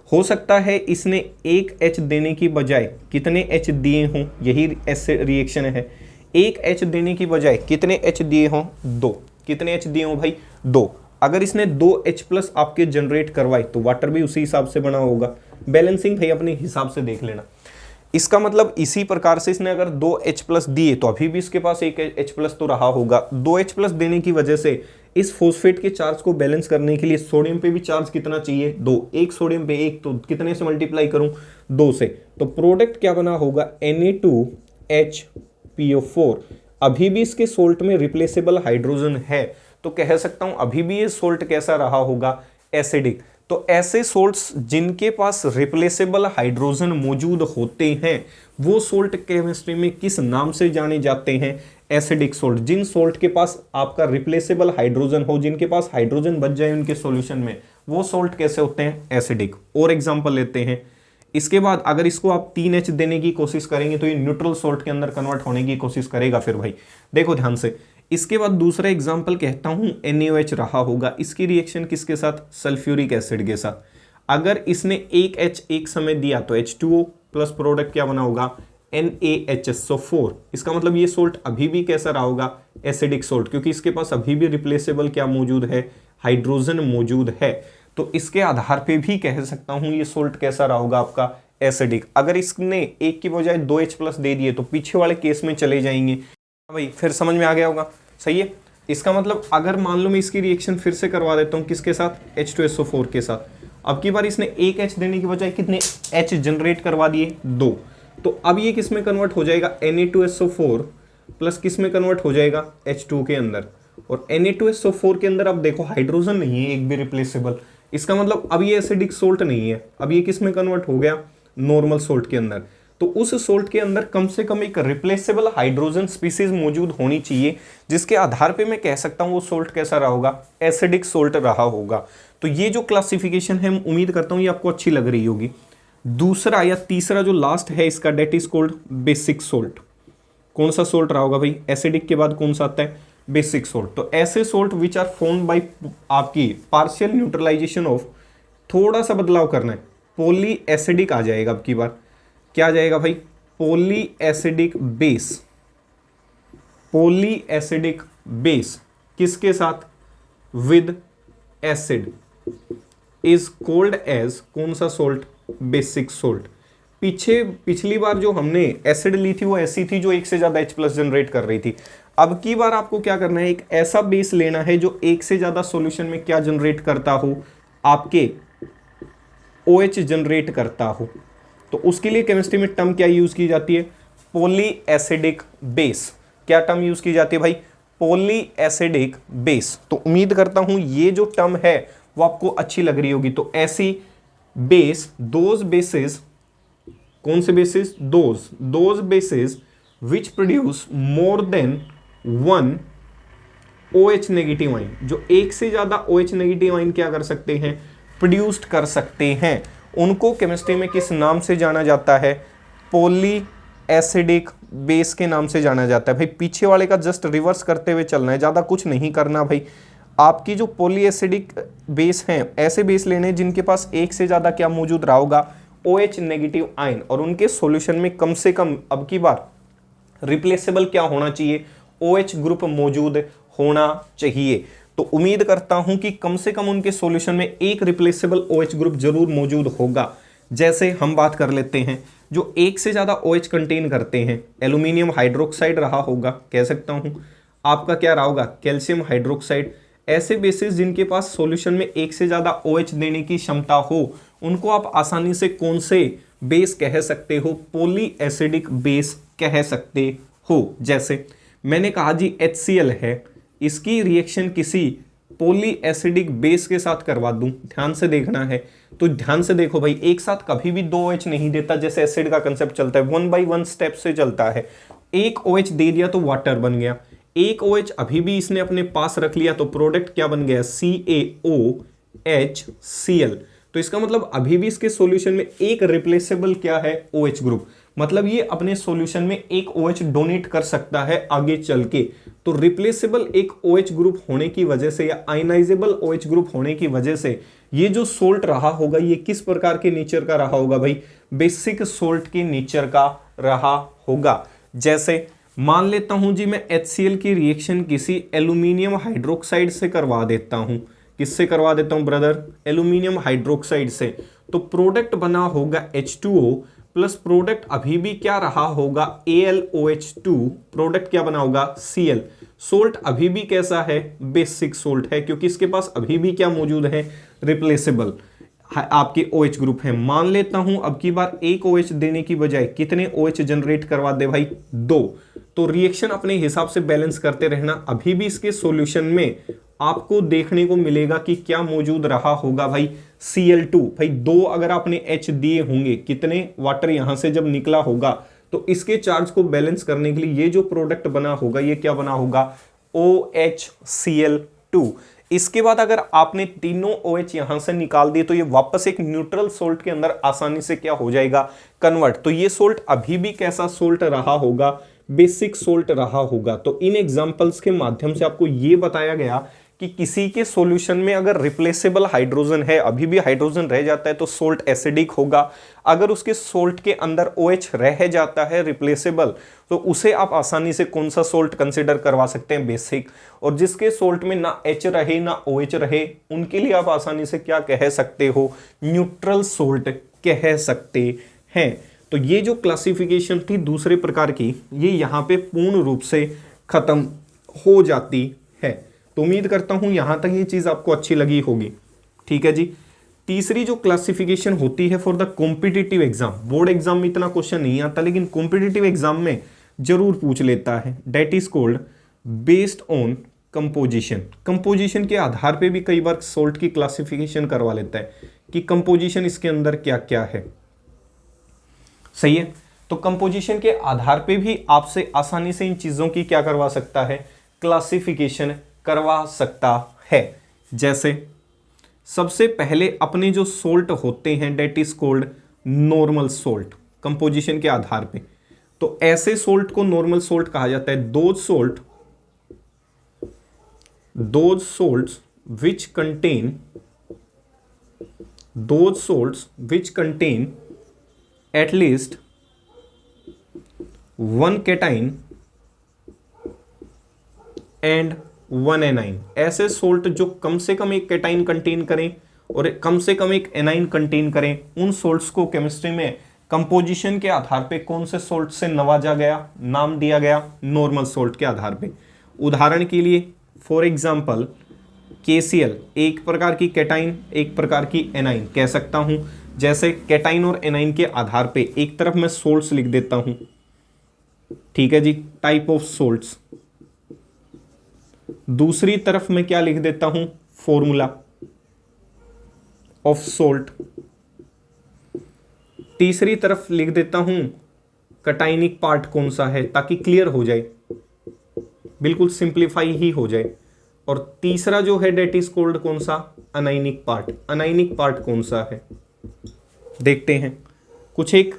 [SPEAKER 1] हो सकता है इसने एक H देने की बजाय कितने H दिए हों, यही रिएक्शन है। एक H देने की बजाय कितने H दिए हों? 2। कितने H दिए हों भाई? 2। अगर इसने 2H+ आपके जनरेट करवाए तो वाटर भी उसी हिसाब से बना होगा। बैलेंसिंग भाई अपने हिसाब से देख लेना। इसका मतलब इसी प्रकार से इसने अगर 2H+ दिए तो अभी भी इसके पास एक H+ तो रहा होगा। 2H+ देने की वजह से इस फॉस्फेट के चार्ज को बैलेंस करने के लिए सोडियम पे भी चार्ज कितना चाहिए, 2। एक सोडियम पे 1, तो कितने से मल्टीप्लाई करूं, 2 से। तो प्रोडक्ट क्या बना होगा, Na2HPO4। अभी भी इसके सोल्ट में रिप्लेसेबल हाइड्रोजन है, तो कह सकता हूं अभी भी ये सोल्ट कैसा रहा होगा, एसिडिक। तो ऐसे सोल्ट्स जिनके पास रिप्लेसेबल हाइड्रोजन मौजूद होते हैं वो सोल्ट केमिस्ट्री में किस नाम से जाने जाते हैं, एसिडिक सोल्ट। जिन सोल्ट के पास आपका रिप्लेसेबल हाइड्रोजन हो, जिनके पास हाइड्रोजन बच जाए उनके सॉल्यूशन में, वो सोल्ट कैसे होते हैं, एसिडिक। और एग्जांपल लेते हैं। इसके बाद अगर इसको आप 3H देने की कोशिश करेंगे तो ये न्यूट्रल सोल्ट के अंदर कन्वर्ट होने की कोशिश करेगा। फिर भाई देखो ध्यान से, इसके बाद दूसरा एग्जांपल कहता हूं NaOH रहा होगा, इसकी रिएक्शन किसके साथ, सल्फ्यूरिक एसिड के साथ। अगर इसने एक H एक समय दिया तो H2O प्लस प्रोडक्ट क्या बना होगा, NaHSO4। इसका मतलब ये सोल्ट अभी भी कैसा रहा होगा, एसिडिक सोल्ट, क्योंकि इसके पास अभी भी रिप्लेसेबल क्या मौजूद है, हाइड्रोजन मौजूद है। तो इसके आधार पे भी कह सकता हूं ये सोल्ट कैसा रहा होगा आपका, एसिडिक। अगर इसने एक की बजाय 2H+ दे दिए तो पीछे वाले केस में चले जाएंगे भाई। फिर समझ में आ गया होगा, सही है। इसका मतलब अगर मान लो मैं इसकी रिएक्शन फिर से करवा देता हूं किसके साथ, H2SO4 के साथ। अब की बार इसने एक H देने की बजाय कितने H जनरेट करवा दिए, 2। तो अब ये किस में कन्वर्ट हो जाएगा, Na2SO4 प्लस किस में कन्वर्ट हो जाएगा, H2 के अंदर। और Na2SO4 के अंदर अब देखो हाइड्रोजन नहीं है एक भी रिप्लेसेबल। इसका मतलब अब ये एसिडिक सोल्ट नहीं है, अब ये किस में कन्वर्ट हो गया, नॉर्मल सोल्ट के अंदर। तो उस सोल्ट के अंदर कम से कम एक रिप्लेसेबल हाइड्रोजन स्पीसीज मौजूद होनी चाहिए, जिसके आधार पे मैं कह सकता हूं वो सोल्ट कैसा रहा होगा, एसिडिक सोल्ट रहा होगा। तो ये जो क्लासिफिकेशन है उम्मीद करता हूं ये आपको अच्छी लग रही होगी। दूसरा या तीसरा जो लास्ट है इसका, that is called basic salt. कौन सा सोल्ट रहा होगा भाई, एसिडिक के बाद कौन सा आता है, बेसिक सोल्ट। तो ऐसे salt which are formed by आपकी पार्शियल न्यूट्रलाइजेशन ऑफ, थोड़ा सा बदलाव करना है, पॉली एसिडिक आ जाएगा। अब की बार क्या आ जाएगा भाई, poly acidic base. Poly acidic base किसके साथ, with acid, is called as कौन सा सोल्ट, बेसिक सोल्ट। पिछली बार जो हमने एसिड ली थी वो ऐसी थी जो एक से ज्यादा H+ जनरेट कर रही थी। अब की बार आपको क्या करना है, एक ऐसा बेस लेना है जो एक से ज्यादा सॉल्यूशन में क्या जनरेट करता हो, आपके OH जनरेट करता हो। तो उसके लिए केमिस्ट्री में टर्म क्या यूज की जाती है, पॉली एसिडिक बेस। क्या टर्म यूज की जाती है भाई, पॉली एसिडिक बेस। तो उम्मीद करता हूं ये जो टर्म है वो आपको अच्छी लग रही होगी। तो ऐसी बेस, दोज बेसिस, कौन से basis, those basis which produce more than 1 OH negative ion, जो एक से ज्यादा OH नेगेटिव आइन क्या कर सकते हैं, प्रोड्यूस्ड कर सकते हैं, उनको केमिस्ट्री में किस नाम से जाना जाता है, पॉली एसिडिक बेस के नाम से जाना जाता है। भाई पीछे वाले का जस्ट रिवर्स करते हुए चलना है, ज्यादा कुछ नहीं करना भाई। आपकी जो पॉली एसिडिक बेस हैं, ऐसे बेस लेने जिनके पास एक से ज्यादा क्या मौजूद रहा होगा, OH नेगेटिव आयन, और उनके सॉल्यूशन में कम से कम अब की बार रिप्लेसेबल क्या होना चाहिए, OH ग्रुप मौजूद होना चाहिए। तो उम्मीद करता हूं कि कम से कम उनके सॉल्यूशन में एक रिप्लेसेबल OH ग्रुप जरूर मौजूद होगा। जैसे हम बात कर लेते हैं जो एक से ज्यादा OH कंटेन करते हैं, एल्यूमिनियम हाइड्रोक्साइड रहा होगा, कह सकता हूं आपका क्या रहा होगा, कैल्शियम हाइड्रोक्साइड। ऐसे बेसिस जिनके पास सॉल्यूशन में एक से ज्यादा OH देने की क्षमता हो, उनको आप आसानी से कौन से बेस कह सकते हो, पॉली एसिडिक बेस कह सकते हो। जैसे मैंने कहा जी HCl है, इसकी रिएक्शन किसी पॉली एसिडिक बेस के साथ करवा दूं, ध्यान से देखना है। तो ध्यान से देखो भाई, एक साथ कभी भी 2 OH नहीं देता, जैसे एसिड का कंसेप्ट चलता है, 1 by 1 स्टेप से चलता है। एक OH दे दिया तो वाटर बन गया, एक OH अभी भी इसने अपने पास रख लिया तो प्रोडक्ट क्या बन गया, CaOHCl। तो इसका मतलब अभी भी इसके सॉल्यूशन में एक रिप्लेसेबल क्या है, OH ग्रुप। मतलब ये अपने सॉल्यूशन में एक OH डोनेट कर सकता है आगे चल के। तो रिप्लेसेबल एक OH ग्रुप होने की वजह से या आयनाइजेबल OH ग्रुप होने की वजह से ये जो सोल्ट रहा होगा ये किस प्रकार के नेचर का रहा होगा भाई, बेसिक सोल्ट के नेचर का रहा होगा। जैसे मान लेता हूं जी मैं HCl की रिएक्शन किसी एल्यूमिनियम हाइड्रोक्साइड से करवा देता हूं, किससे करवा देता हूं ब्रदर, एल्यूमिनियम हाइड्रोक्साइड से। तो प्रोडक्ट बना होगा H2O प्लस प्रोडक्ट अभी भी क्या रहा होगा AlOH2, प्रोडक्ट क्या बना होगा Cl। सोल्ट अभी भी कैसा है, बेसिक सोल्ट है, क्योंकि इसके पास अभी भी क्या मौजूद है, रिप्लेसेबल आपके OH ग्रुप है। मान लेता हूं अब की बार एक OH देने की बजाय कितने OH जनरेट करवा दे भाई, 2। तो रिएक्शन अपने हिसाब से बैलेंस करते रहना। अभी भी इसके सॉल्यूशन में आपको देखने को मिलेगा कि क्या मौजूद रहा होगा भाई, Cl2। भाई 2 अगर आपने H दिए होंगे, कितने वाटर यहां से जब निकला होगा, तो इसके चार्ज को बैलेंस करने के लिए ये जो प्रोडक्ट बना होगा ये क्या बना होगा, OHCl2। इसके बाद अगर आपने तीनों OH यहां से निकाल दिए तो ये वापस एक न्यूट्रल सोल्ट के अंदर आसानी से क्या हो जाएगा, कन्वर्ट। तो ये सोल्ट अभी भी कैसा सोल्ट रहा होगा, बेसिक सोल्ट रहा होगा। तो इन एग्जांपल्स के माध्यम से आपको ये बताया गया कि किसी के सॉल्यूशन में अगर रिप्लेसेबल हाइड्रोजन है, अभी भी हाइड्रोजन रह जाता है, तो सोल्ट एसिडिक होगा। अगर उसके सोल्ट के अंदर OH रह जाता है रिप्लेसेबल, तो उसे आप आसानी से कौन सा सोल्ट कंसिडर करवा सकते हैं, बेसिक। और जिसके सोल्ट में ना H रहे ना OH रहे, उनके लिए आप आसानी से क्या कह सकते हो, न्यूट्रल सोल्ट कह सकते हैं। तो ये जो क्लासिफिकेशन थी दूसरे प्रकार की, ये यहां पे पूर्ण रूप से खत्म हो जाती है। तो उम्मीद करता हूं यहां तक ये चीज आपको अच्छी लगी होगी। ठीक है जी। तीसरी जो क्लासिफिकेशन होती है for the competitive exam, board exam में इतना क्वेश्चन नहीं आता लेकिन कॉम्पिटिटिव एग्जाम में जरूर पूछ लेता है, that is called based on composition. Composition के आधार पे भी कई बार सोल्ट की क्लासिफिकेशन करवा लेता है कि कंपोजिशन इसके अंदर क्या क्या है। सही है। तो कंपोजिशन के आधार पे भी आपसे आसानी से इन चीजों की क्या करवा सकता है, क्लासिफिकेशन करवा सकता है। जैसे सबसे पहले अपने जो सोल्ट होते हैं that is called normal salt, composition के आधार पे। तो ऐसे सोल्ट को नॉर्मल सोल्ट कहा जाता है। Those salts which contain at least one cation and one anion। ऐसे सोल्ट जो कम से कम एक कैटाइन कंटेन करें और कम से कम एक एनाइन कंटेन करें, उन सोल्ट्स को केमिस्ट्री में कंपोजिशन के आधार पे कौन से सोल्ट से नवाजा गया, नाम दिया गया, नॉर्मल सोल्ट के आधार पे। उदाहरण के लिए फॉर एग्जांपल KCl एक प्रकार की कैटाइन, एक प्रकार की एनाइन कह सकता हूं। जैसे कैटाइन और एनाइन के आधार पे एक तरफ मैं सोल्ट्स लिख देता हूं, ठीक है जी, टाइप ऑफ सोल्ट्स। दूसरी तरफ मैं क्या लिख देता हूं, फॉर्मूला ऑफ सोल्ट। तीसरी तरफ लिख देता हूं कैटाइनिक पार्ट कौन सा है, ताकि क्लियर हो जाए, बिल्कुल सिंप्लीफाई ही हो जाए। और तीसरा जो है डेट इज कॉल्ड कौन सा, अनाइनिक पार्ट। अनाइनिक पार्ट कौन सा है देखते हैं। कुछ एक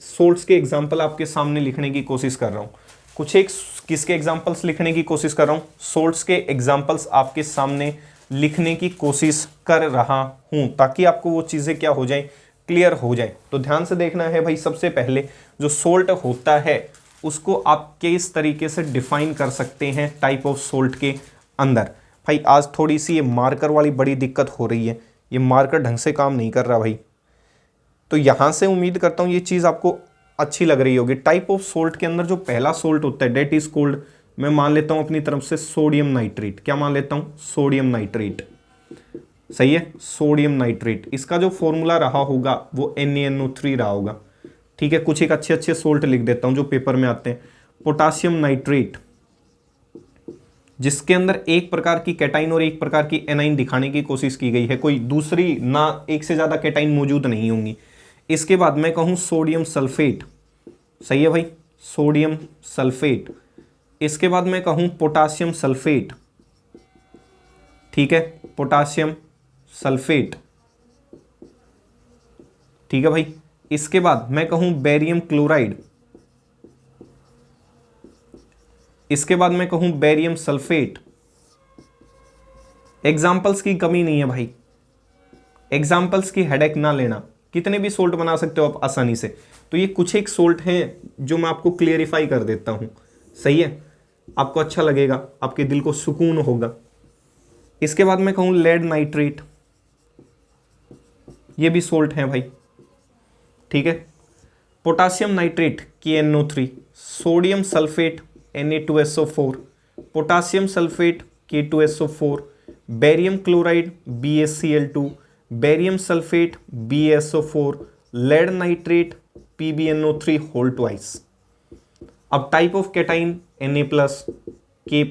[SPEAKER 1] सोल्ट्स के एग्जांपल आपके सामने लिखने की कोशिश कर रहा हूं। कुछ एक किसके एग्जांपल्स लिखने की कोशिश कर रहा हूं, सोल्ट्स के एग्जांपल्स आपके सामने लिखने की कोशिश कर रहा हूं, ताकि आपको वो चीजें क्या हो जाए, क्लियर हो जाए। तो ध्यान से देखना है भाई। सबसे पहले जो सोल्ट होता है उसको आप किस तरीके से डिफाइन कर सकते हैं टाइप ऑफ सोल्ट के अंदर। भाई आज थोड़ी सी ये मार्कर वाली बड़ी दिक्कत हो रही है, ये मार्कर ढंग से काम नहीं कर रहा भाई। तो यहां से उम्मीद करता हूं ये चीज आपको अच्छी लग रही होगी। टाइप ऑफ सोल्ट के अंदर जो पहला सोल्ट होता है डेट इज कॉल्ड, मैं मान लेता हूं अपनी तरफ से सोडियम नाइट्रेट। क्या मान लेता हूं, सोडियम नाइट्रेट। सही है, सोडियम नाइट्रेट। इसका जो फॉर्मूला रहा होगा वो NaNO3 रहा होगा। ठीक है, कुछ एक अच्छे अच्छे सोल्ट लिख देता हूं जो पेपर में आते हैं। पोटासियम नाइट्रेट, जिसके अंदर एक प्रकार की कैटाइन और एक प्रकार की एनाइन दिखाने की कोशिश की गई है, कोई दूसरी ना एक से ज्यादा कैटाइन मौजूद नहीं होंगी। इसके बाद मैं कहूं सोडियम सल्फेट। सही है भाई, सोडियम सल्फेट। इसके बाद मैं कहूं पोटासियम सल्फेट। ठीक है, पोटासियम सल्फेट। ठीक है भाई। इसके बाद मैं कहूं बेरियम क्लोराइड। इसके बाद मैं कहूं बेरियम सल्फेट। एग्जाम्पल्स की कमी नहीं है भाई, एग्जाम्पल्स की हेडेक ना लेना, कितने भी सोल्ट बना सकते हो आप आसानी से। तो ये कुछ एक सोल्ट हैं जो मैं आपको क्लियरिफाई कर देता हूं। सही है, आपको अच्छा लगेगा, आपके दिल को सुकून होगा। इसके बाद मैं कहूँ लेड नाइट्रेट, ये भी सोल्ट है भाई, ठीक है। Potassium nitrate KNO3, sodium sulphate Na2SO4, potassium sulphate K2SO4, barium chloride BaCl2, barium sulphate BaSO4, lead nitrate PbNO3 whole twice. अब type of cation Na+, K+,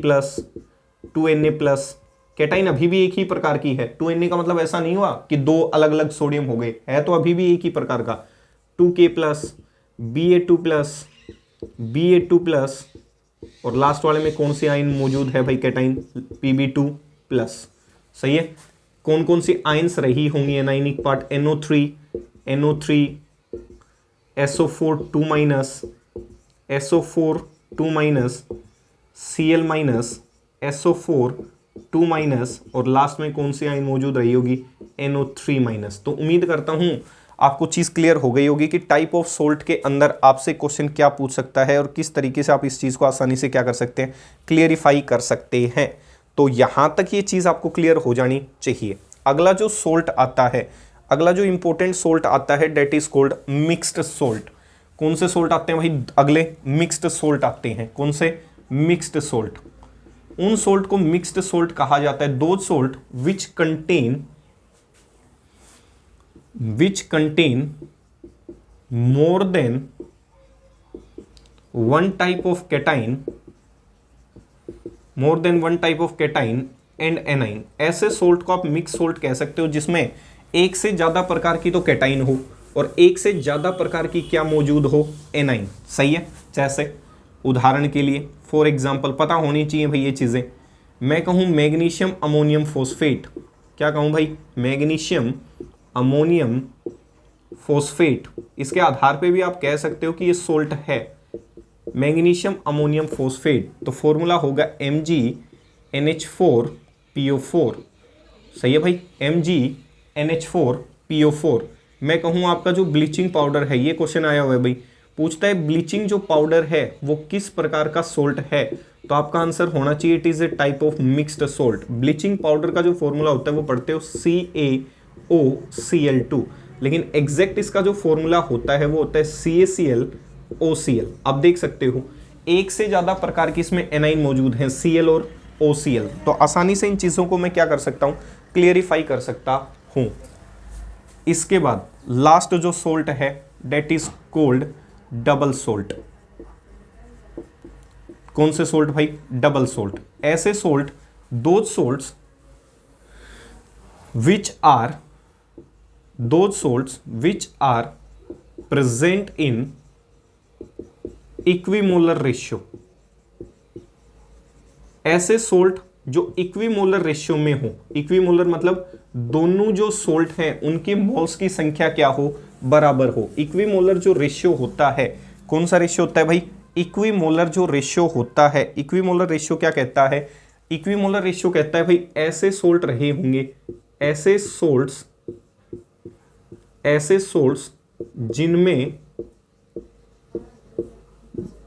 [SPEAKER 1] 2Na+। Cation अभी भी एक ही प्रकार की है। 2Na का मतलब ऐसा नहीं हुआ कि दो अलग अलग सोडियम हो गए, है तो अभी भी एक ही प्रकार का। 2K+, Ba2+, Ba2+, और लास्ट वाले में कौन सी आयन मौजूद है भाई कैटाइन? Pb2+। सही है। कौन कौन सी आयन्स रही होंगी anionic part? NO3, SO4 2-, SO4 2-, Cl-, SO4 2-, और लास्ट में कौन सी आयन मौजूद रही होगी? NO3-। तो उम्मीद करता हूं आपको चीज क्लियर हो गई होगी कि टाइप ऑफ सोल्ट के अंदर आपसे क्वेश्चन क्या पूछ सकता है और किस तरीके से आप इस चीज को आसानी से क्या कर सकते हैं, क्लियरिफाई कर सकते हैं। तो यहां तक ये चीज आपको क्लियर हो जानी चाहिए। अगला जो सोल्ट आता है, अगला जो इंपॉर्टेंट सोल्ट आता है, that is called mixed salt. कौन से सोल्ट आते हैं भाई? अगले मिक्स्ड सोल्ट आते हैं। कौन से? Mixed salt. उन सोल्ट को मिक्स्ड सोल्ट कहा जाता है, दो salt which contain more than one type of cation and A9. ऐसे सोल्ट को आप मिक्स सोल्ट कह सकते हो जिसमें एक से ज्यादा प्रकार की तो कैटाइन हो और एक से ज्यादा प्रकार की क्या मौजूद हो? एनाइन। सही है। जैसे उदाहरण के लिए फॉर एग्जाम्पल पता होनी चाहिए भाई ये चीजें। मैं कहूं मैग्नीशियम अमोनियम फॉस्फेट, क्या कहूं भाई? Magnesium ammonium phosphate. इसके आधार पे भी आप कह सकते हो कि ये सोल्ट है, मैग्नीशियम अमोनियम फॉस्फेट। तो फॉर्मूला होगा MgNH4PO4। सही है भाई, MgNH4PO4। मैं कहूं आपका जो ब्लीचिंग पाउडर है, ये क्वेश्चन आया हुआ है भाई, पूछता है ब्लीचिंग जो पाउडर है वो किस प्रकार का सोल्ट है? तो आपका आंसर होना चाहिए it is a type of mixed salt. Bleaching powder का जो फॉर्मूला होता है वो पढ़ते हो CaOCl2, लेकिन एग्जैक्ट इसका जो फॉर्मूला होता है वो होता है CaClOCl। आप देख सकते हो एक से ज्यादा प्रकार की इसमें एनाइन मौजूद हैं, Cl और OCl। तो आसानी से इन चीजों को मैं क्या कर सकता हूं, क्लियरिफाई कर सकता हूं। इसके बाद लास्ट जो सोल्ट है that is called double salt. कौन से सोल्ट भाई? Double salt. ऐसे सोल्ट, दो salts which are present in equimolar ratio. ऐसे सोल्ट जो इक्विमोलर रेशियो में हो, इक्विमोलर मतलब दोनों जो सोल्ट हैं उनके मोल्स की संख्या क्या हो? बराबर हो। इक्विमोलर जो रेशियो होता है, कौन सा रेशियो होता है भाई? इक्विमोलर जो रेशियो होता है, इक्विमोलर रेशियो क्या कहता है? इक्विमोलर रेशियो कहता है भाई ऐसे सोल्ट रहे होंगे, ऐसे सोल्ट्स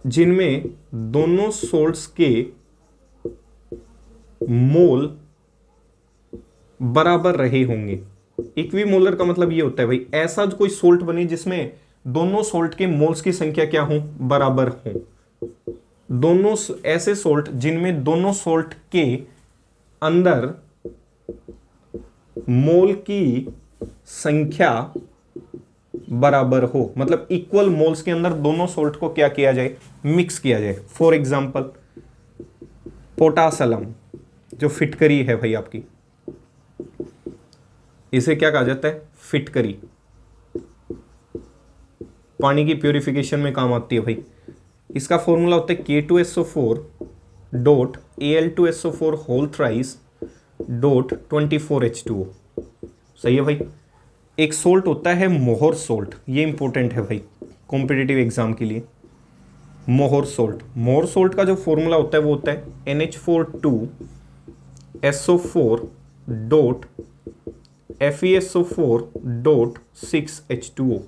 [SPEAKER 1] जिनमें दोनों सोल्ट्स के मोल बराबर रहे होंगे। इक्विमोलर का मतलब ये होता है भाई ऐसा कोई सोल्ट बने जिसमें दोनों सोल्ट के मोल्स की संख्या क्या हो? बराबर हो। दोनों ऐसे सोल्ट जिनमें दोनों सोल्ट के अंदर मोल की संख्या बराबर हो, मतलब इक्वल मोल्स के अंदर दोनों सोल्ट को क्या किया जाए? मिक्स किया जाए। फॉर एग्जांपल पोटासलम जो फिटकरी है भाई आपकी, इसे क्या कहा जाता है? फिटकरी। पानी की प्यूरिफिकेशन में काम आती है भाई। इसका फॉर्मूला होता है K2SO4 होल थ्राइस .24H2O। सही है भाई। एक सोल्ट होता है मोहर सोल्ट, ये इंपॉर्टेंट है भाई कॉम्पिटिटिव एग्जाम के लिए। मोहर सोल्ट का जो फॉर्मूला होता है वो होता है NH42SO4.FeSO4.6H2O।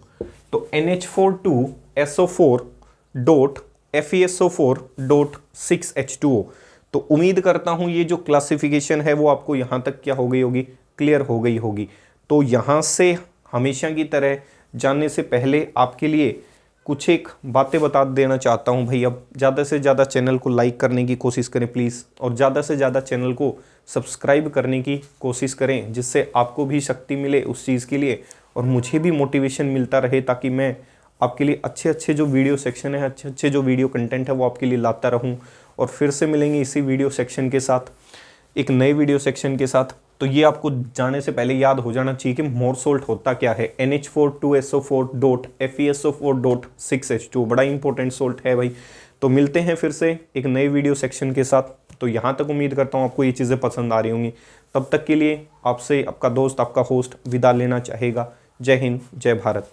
[SPEAKER 1] तो NH42SO4.FeSO4.6H2O। तो उम्मीद करता हूँ ये जो क्लासिफिकेशन है वो आपको यहाँ तक क्या हो गई होगी, क्लियर हो गई होगी। तो यहाँ से हमेशा की तरह जानने से पहले आपके लिए कुछ एक बातें बता देना चाहता हूँ भाई। अब ज़्यादा से ज़्यादा चैनल को लाइक करने की कोशिश करें प्लीज़, और ज़्यादा से ज़्यादा चैनल को सब्सक्राइब करने की कोशिश करें, जिससे आपको भी शक्ति मिले उस चीज़ के लिए और मुझे भी मोटिवेशन मिलता रहे, ताकि मैं आपके लिए अच्छे अच्छे जो वीडियो सेक्शन है, अच्छे अच्छे जो वीडियो कंटेंट है वो आपके लिए लाता रहूं। और फिर से मिलेंगे इसी वीडियो सेक्शन के साथ, एक नए वीडियो सेक्शन के साथ। तो ये आपको जाने से पहले याद हो जाना चाहिए कि मोर सोल्ट होता क्या है। NH4 2SO4.FeSO4.6H2 बड़ा इंपॉर्टेंट सोल्ट है भाई। तो मिलते हैं फिर से एक नए वीडियो सेक्शन के साथ। तो यहाँ तक उम्मीद करता हूँ आपको ये चीज़ें पसंद आ रही होंगी। तब तक के लिए आपसे आपका दोस्त, आपका होस्ट विदा लेना चाहेगा। जय हिंद, जय भारत।